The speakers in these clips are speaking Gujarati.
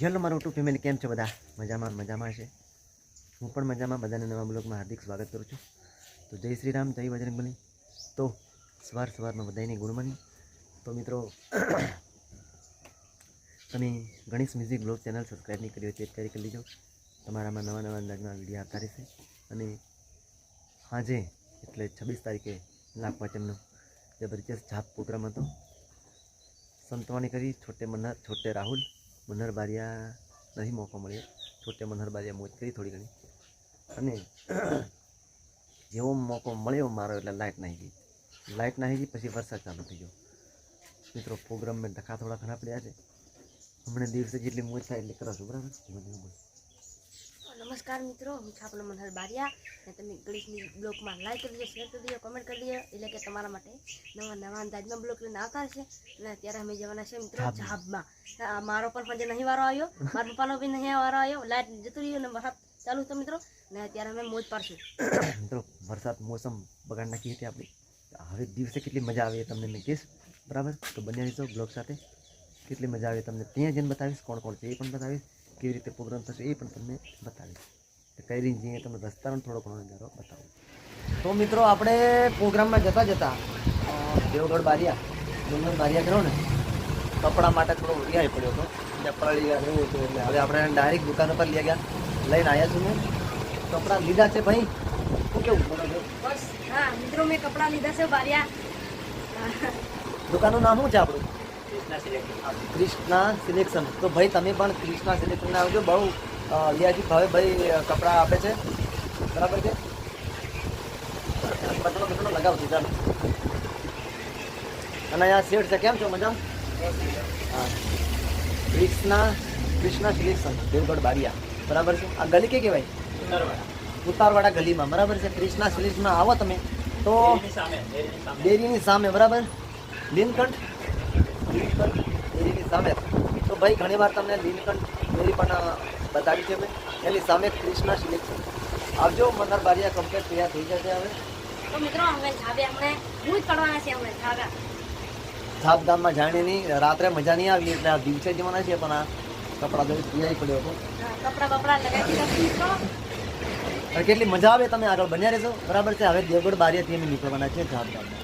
હેલો મારું ટુ ફેમિલી, કેમ છો બધા? મજામાં છે. હું પણ મજામાં. બધાને નવા બ્લોગમાં હાર્દિક સ્વાગત કરું છું. તો જય શ્રી રામ, જય બજરંગબલી. તો સવારમાં બધાની ગુડ મોર્નિંગ. તો મિત્રો, તમે Ganesh music blog channel subscribe નહીં કરી હોય તે કરી લેજો. તમારામાં નવા અંદાજના વિડીયો આવતા રહેશે. અને આજે એટલે 26 તારીખે લાખ પાંચમનો જબરજસ્ત જાપ પ્રોગ્રામ હતો. સંતવાણી કરી છોટે રાહુલ મનહર બારિયા નહીં મોકો મળ્યો. છોટે મનહર બારિયા મોજ કરી થોડી ઘણી. અને જેવો મોકો મળ્યો મારો એટલે લાઇટ નાહી ગઈ. પછી વરસાદ ચાલુ થઈ ગયો. મિત્રો, પ્રોગ્રામમાં ધક્કા થોડા ઘણા પડ્યા છે. હમણાં દિવસે જેટલી મોજ થાય એટલે કરો છો, બરાબર? નમસ્કાર મિત્રો, હું છું આપનો મનહર બારિયા. અને તમે ગણેશની બ્લોગમાં લાઈક કરી દેજો, શેર કરી દેજો, કમેન્ટ કરી દેજો. એટલે કે તમારા માટે નવા અંદાજમાં બ્લોગ લઈને આવતા હશે. અને અત્યારે અમે જવાના છે મિત્રો જાબમાં. મારો પણ પંજે નહીં વારો આવ્યો, મારા પપ્પાનો બી નહીં વારો આવ્યો. લાઈટ જતું રહ્યું અને વરસાદ ચાલુ હતો મિત્રો. અને અત્યારે અમે મોજ પાડશું. મિત્રો, વરસાદ મોસમ બગાડ નાખી હતી આપણી. હવે દિવસે કેટલી મજા આવે તમને મેં કહીશ, બરાબર? તો બન્યા રહીશો બ્લોગ સાથે. કેટલી મજા આવે તમને ત્યાં જઈને બતાવીશ. કોણ છે એ પણ બતાવીશ. કેવી રીતે પ્રોગ્રામ થશે એ પણ તમને બતાવીશ. કઈ રીતે જઈએ તમને રસ્તાનો થોડો ઘણો નજારો બતાવું. તો મિત્રો, આપણે પ્રોગ્રામમાં જતા દેવગઢ બારિયા કરો ને, કપડા માટે થોડો રિયાય પડ્યો હતો. ચપ્પલ લઈ ગયા હતું એટલે હવે આપણે ડાયરેક્ટ દુકાન પર લઈ ગયા, લઈને આવ્યા છું. મેં કપડાં લીધા છે ભાઈ. શું કેવું? બસ હા મિત્રો, મેં કપડાં લીધા છે બારિયા. દુકાનનું નામ શું છે આપણું? કૃષ્ણા સિલેક્શન. તો ભાઈ તમે પણ કૃષ્ણા સિલેક્શન આવજો. બહુ લિયાજી ભાવે ભાઈ કપડાં આપે છે, બરાબર છે? બટનો લગાવજો ચાલો. અને અહીંયા શેઠ છે. કેમ છો? મજામાં? હા, કૃષ્ણા સિલેક્શન, દેવગઢ બારિયા, બરાબર છે? આ ગલી કે કહેવાય? ઉતારવાડા ગલીમાં, બરાબર છે? કૃષ્ણા સિલેક્શનમાં આવો તમે તો ડેરીની સામે, બરાબર? લીલકંઠ ડેરીની સામે. તો ભાઈ ઘણી વાર તમને લીલકંઠ ડેરી પણ બતાવી છે મેં. એની સામે કૃષ્ણા સિલેક્શન આવજો. મનહર બારિયા કમ્પ્લીટ તૈયાર થઈ જશે હવે. તો મિત્રો, અમે જાબે અમને મોજ પાડવાના છે. અમે ધામધામમાં જાણે નહીં, રાત્રે મજા નહીં આવી એટલે આ દિવસે જવાના છે. પણ આ કપડા જોઈ પીવાઈ પડ્યો હતો. કપડા લગાવી દીધા મિત્રો. કેટલી મજા આવે, તમે આગળ બન્યા રહેશો, બરાબર છે? હવે દેવગઢ બારિયાથી અમે નીકળવાના છે ધામધામમાં.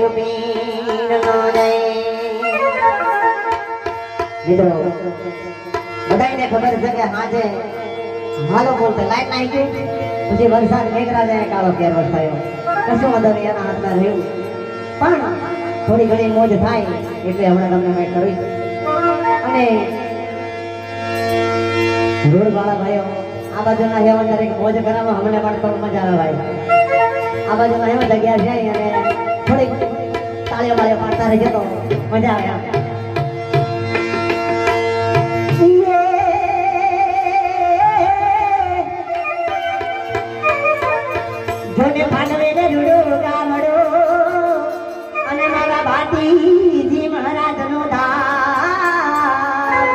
પીરનો જય મિત્રો બધાને ખબર છે કે આજે હાલો બોલતે લાઈટ નાઈ ગઈ પછી વરસાદ મેઘરાજાએ કાળો કેર વરસાયો કશું વાંધો નહીં એના હાથમાં રહ્યું પણ થોડી ઘણી મોજ થાય એટલે હમણાં તમને મેં કરી અને રોડ વાળા ભાઈઓ આ બાજુના હેવન દરેક મોજ કરવામાં અમને પણ થોડી મજા આવે ભાઈ આ બાજુના હેવન જગ્યા છે અને થોડીક તાળીઓ બાળીઓ પાડતા રહી જતો મજા આવે જોને પાંડવે ને રૂડો ગામડો અને મારા ભાતીજી મહારાજનો ધામ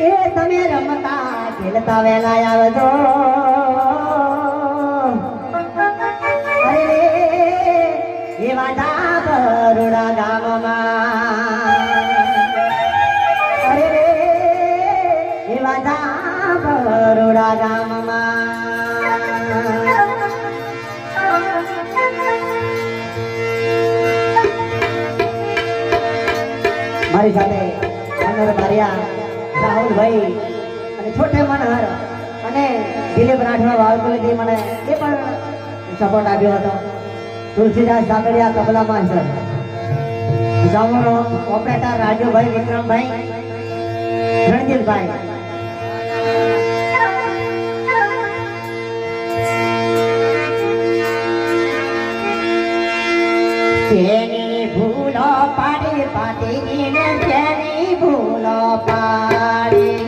એ તમે રમતા ખેલતા વેલા આવજો અરે એવા બરોડા ગામમાં અરે એવા બરોડા ગામમાં મારી સાથે મનોહર બારિયા રાહુલભાઈ અને છોટે મનહર અને દિલીપ રાઠવા વાલકુલીથી મને એ પણ સપોર્ટ આપ્યો હતો તુલસીદાસ સાગડિયા તબલા માસ્ટર જામુનો ઓપરેટર રાજુભાઈ વિક્રમભાઈ રણજીતભાઈ તેની ભૂલો પાડી પાડી ને તેની ભૂલો પાડી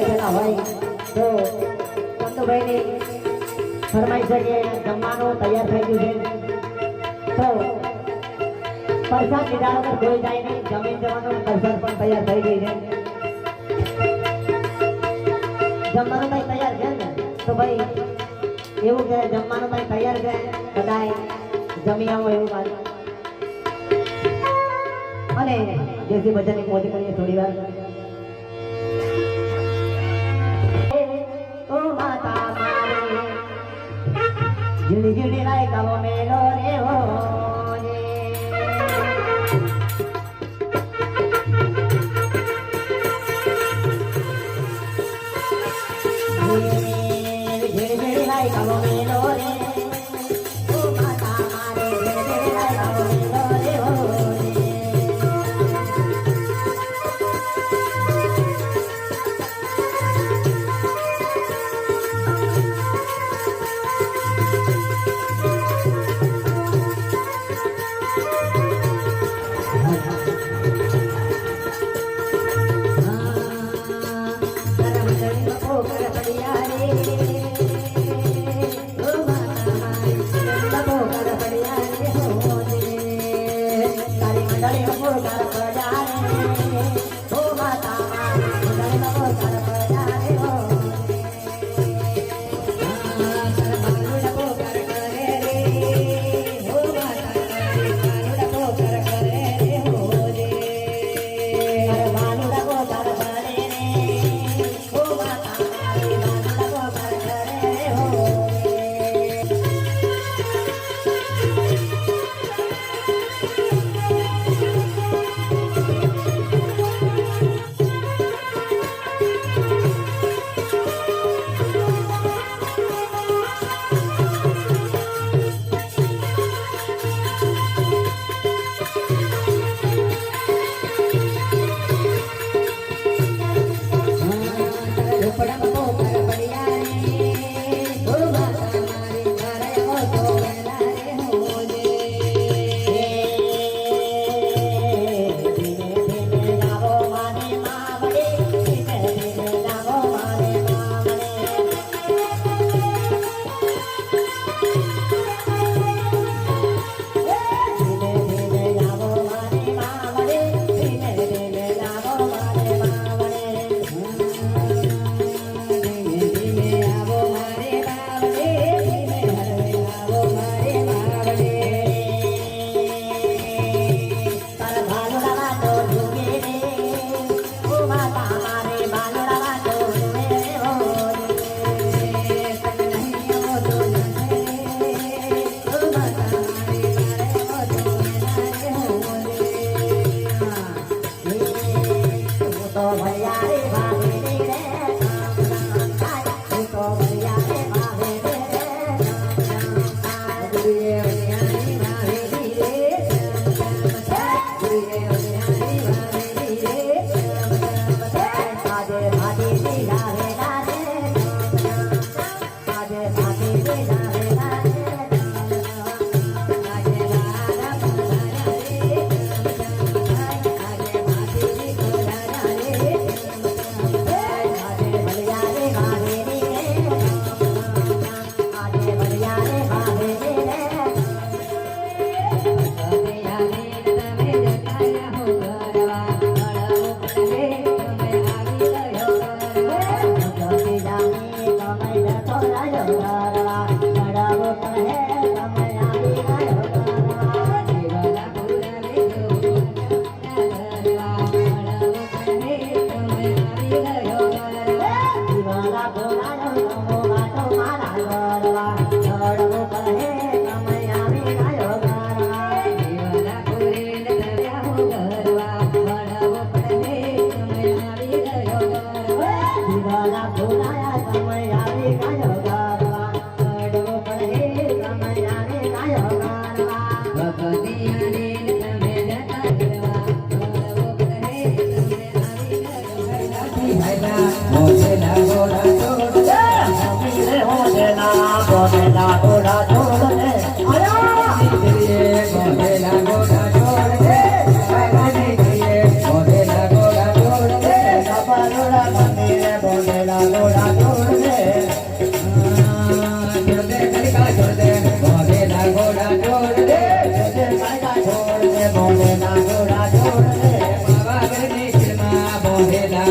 બેઠેલા હોય તો ચંદુભાઈની ફરમાઈ છે કે જમવાનું તૈયાર થઈ ગયું છે તો પ્રસાદ લીધા વગર કોઈ જાય નહીં જમીન જવાનું પ્રસાદ પણ તૈયાર થઈ ગઈ છે જમવાનું ભાઈ તૈયાર છે ને તો ભાઈ એવું કે જમવાનું ભાઈ તૈયાર છે બધાય જમી આવો એવું વાત અને જેસી બધાની મોજ કરીએ થોડી વાર ઓ માતા મારી જીડી જીડી લાય કાવો મેલો રે હો Hey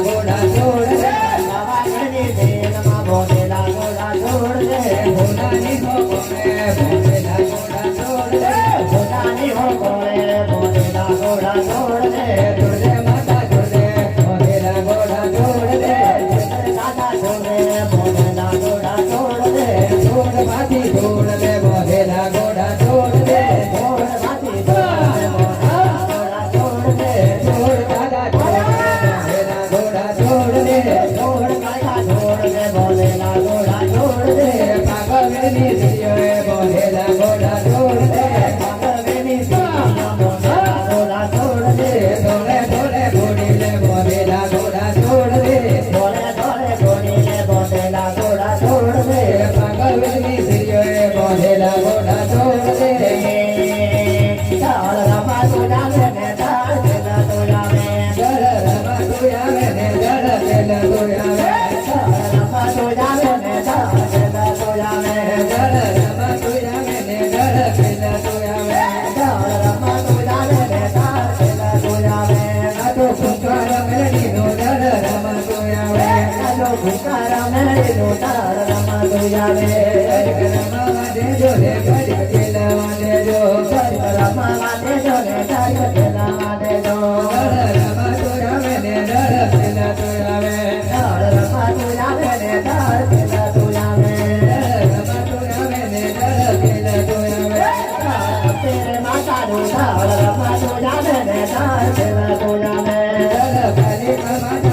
ગોડા છોડ દે બાબા ગણની દેનમાં બોલેલા ગોડા છોડ દે ભોલાની હો બોલે બોલેલા ગોડા છોડ દે ભોલાની હો બોલે બોલેલા ગોડા છોડ દે જોડે માતા જોડે બોલેલા ગોડા છોડ દે દાદા જોડે બોલેલા ગોડા છોડ દે છોડ માથી છોડ દે બોલેલા ગોડા છોડ દે છોડ માથી છોડ દે બોલેલા ગોડા છોડ દે છોડ દાદા બોલેલા ગોડા છોડ દે છોડ કાકા છોડ દે બોલેલા ગોડા છોડ દે પાગલની દિયોએ બોલેલા ગોડા છોડ દે પાગલની દિયોએ બોલેલા ગોડા છોડ દે ડોલે ડોલે બોડીલે બોલેલા ગોડા છોડ દે ડોલે ડોલે બોડીલે બોલેલા ગોડા છોડ દે પાગલની દિયોએ બોલેલા ગોડા છોડ દે ચાલ રમા તું જાવે ને ચાલ પેલા તું જાવે ચાલ રમા તું જાવે ને ચાલ પેલા તું જાવે ચાલ રમા તું જાવે ને ચાલ પેલા તું જાવે ચાલ રમા તું જાવે ને ચાલ પેલા તું જાવે ચાલ રમા તું જાવે ને ચાલ પેલા તું જાવે નાતો ફુંકાર મેળી નો ચાલ રમા તું જાવે નાતો ફુંકાર મેળી નો ચાલ રમા તું જાવે રમા વાદે જો રે ગડી પેલા વાદે જો રમા વાદે જો રે ગડી પેલા વાદે જો રમા તું જાવે ને ચાલ પેલા તું જાવે ચાલ રમા તું જાવે ને ચાલ પેલા તું જાવે રમા તું જાવે ને ચાલ પેલા તું જાવે તેરે માતા નું ચાલ રમા તું જાવે ને ચાલ પેલા તું જાવે ચાલ ખાલી માતા